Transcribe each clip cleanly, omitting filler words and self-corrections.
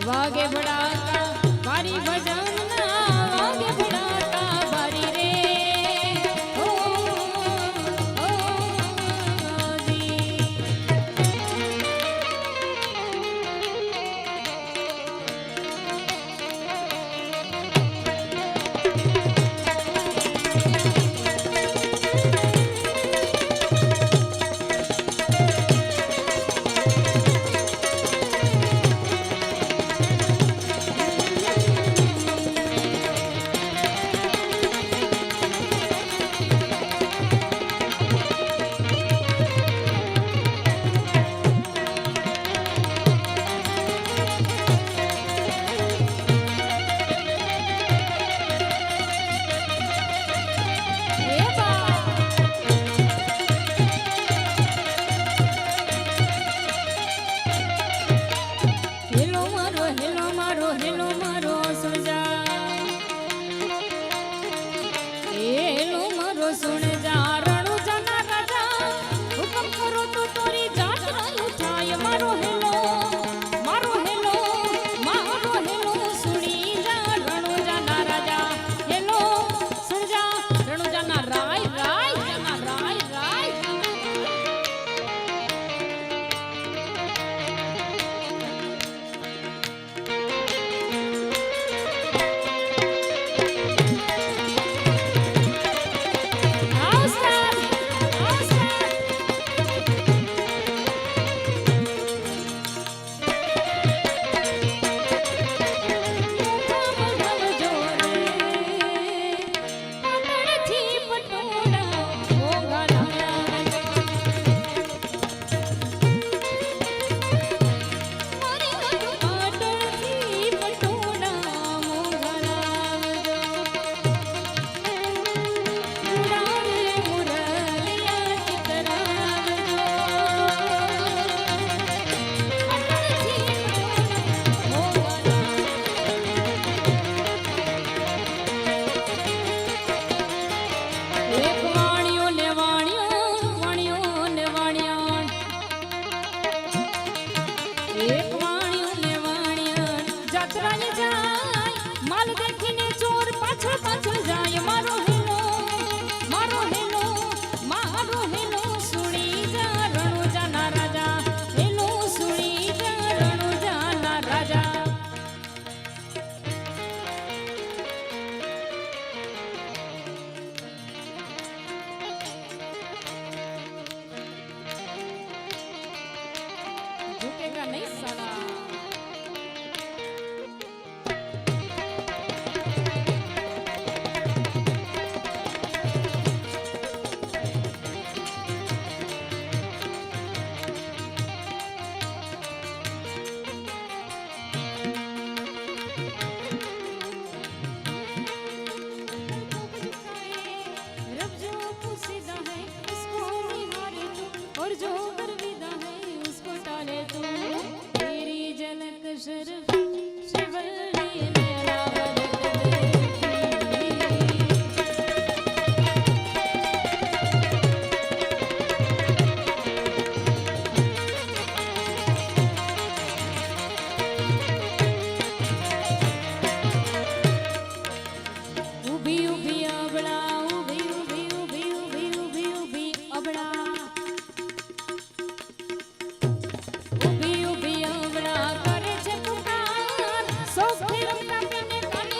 વાગે ભડાકા ભારી ભજન ના વાગે ભડાકા ભારી રે ઓ જી सुन जा रणु जना राजा हुकम करो तो तोरी जात रायु थाय मारो हेलो सुनी जा रणु जना राजा हेलो सुन जा रणु जना राय राय जना राय राय झुकेगा नहीं साला रब जो पुसीदा है उसको निहारे तू और जो गर्विदा है उसको टाले तू तेरी झलक शर्फ शिवल्ली मेरा उभी उभी अबड़ा उभी उभी उभी उभी उभी उभी अबड़ा उभी उभी अबड़ा करे छे पुकार सोख रमता पीने काने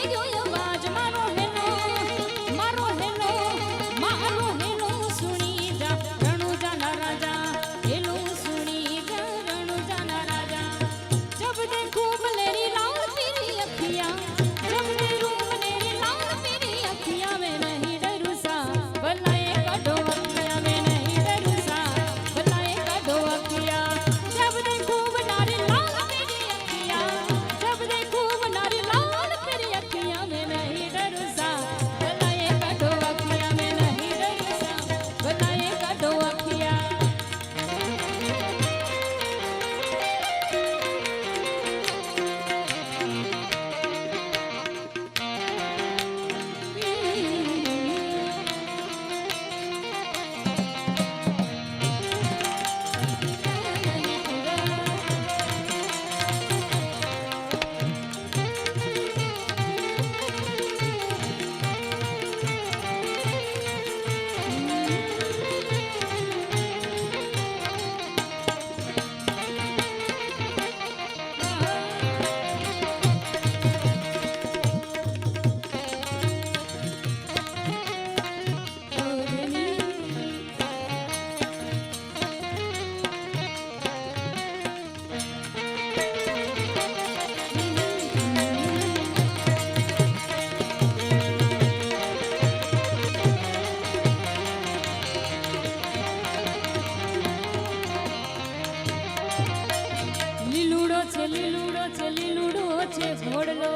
છે ઘોડલો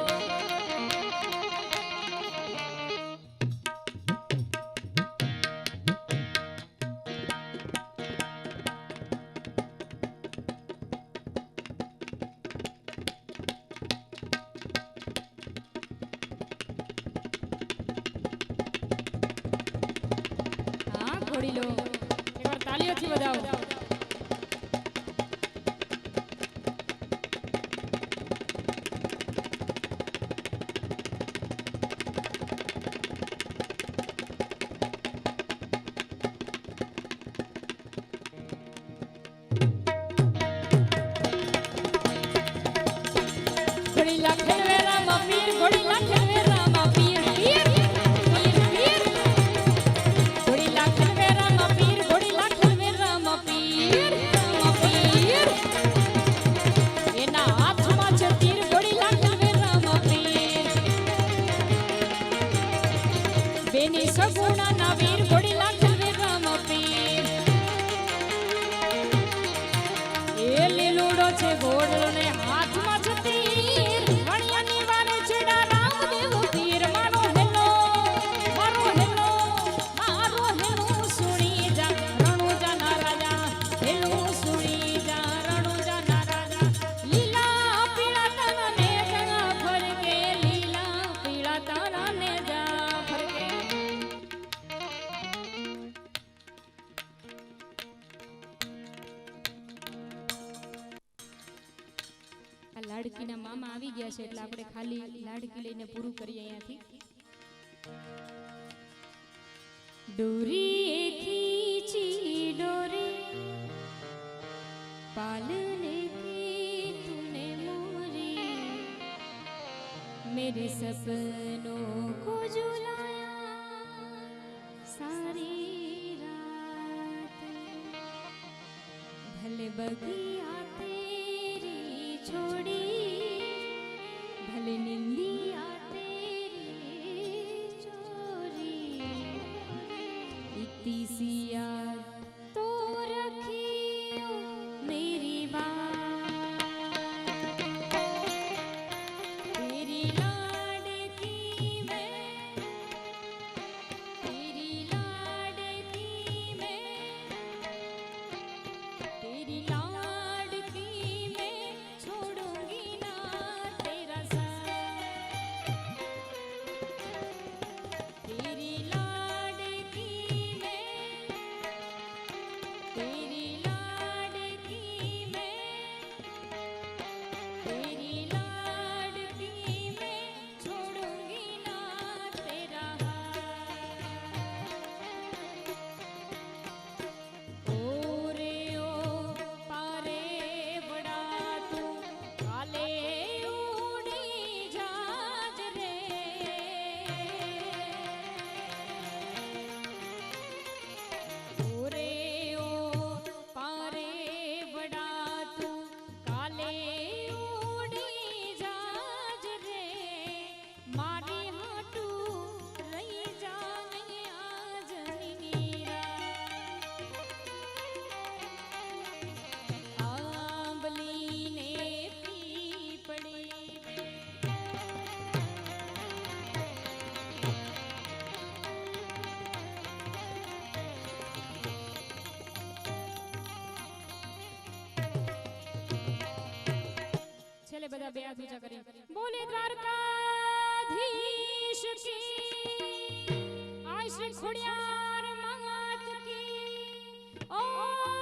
ઘોડી લો એકવાર તાળીઓથી બજાવો ઘોડી લાખે વેરામાં પીર ઘોડી લાખે વેરામાં પીર પીર પીર પીર ઘોડી લાખે વેરામાં પીર ઘોડી લાખે વેરામાં પીર પીર એના હાથમાં છે તીર ઘોડી લાખે વેરામાં પીર બેની સગુણાના વીર ઘોડી લાખે વેરામાં પીર એ લીલુડો છે ઘોડલો ને હાથમાં છે તીર વણિયાની વારે છેડા રામદેવ પીર મારો હેલો સુણી જા રણુજાના રાજા હેલો સુણી જા રણુજાના રાજા લીલા પીળા તને જા ફરકે લીલા પીળા તને જા ફરકે આ લાડકીના મામા આવી ગયા છે એટલે આપણે ખાલી લાડકી લઈને પૂરું કરીએ અહીંયાથી डोरी खींची डोरी पालने की तूने मोरी मेरे सपनों को झुलाया सारी रात भले बगिया तेरी छोड़ी भले निंदिया तीसिया तो रखी मेरी बात तेरी लाडकी मैं तेरी लाडकी मैं तेरी लाडकी मैं छोड़ूंगी ना तेरा साथ तेरी छेले बदा बे हाथ ऊंचा करें बोले द्वारकाधीश की आय श्री खोड़ियार मात की ओ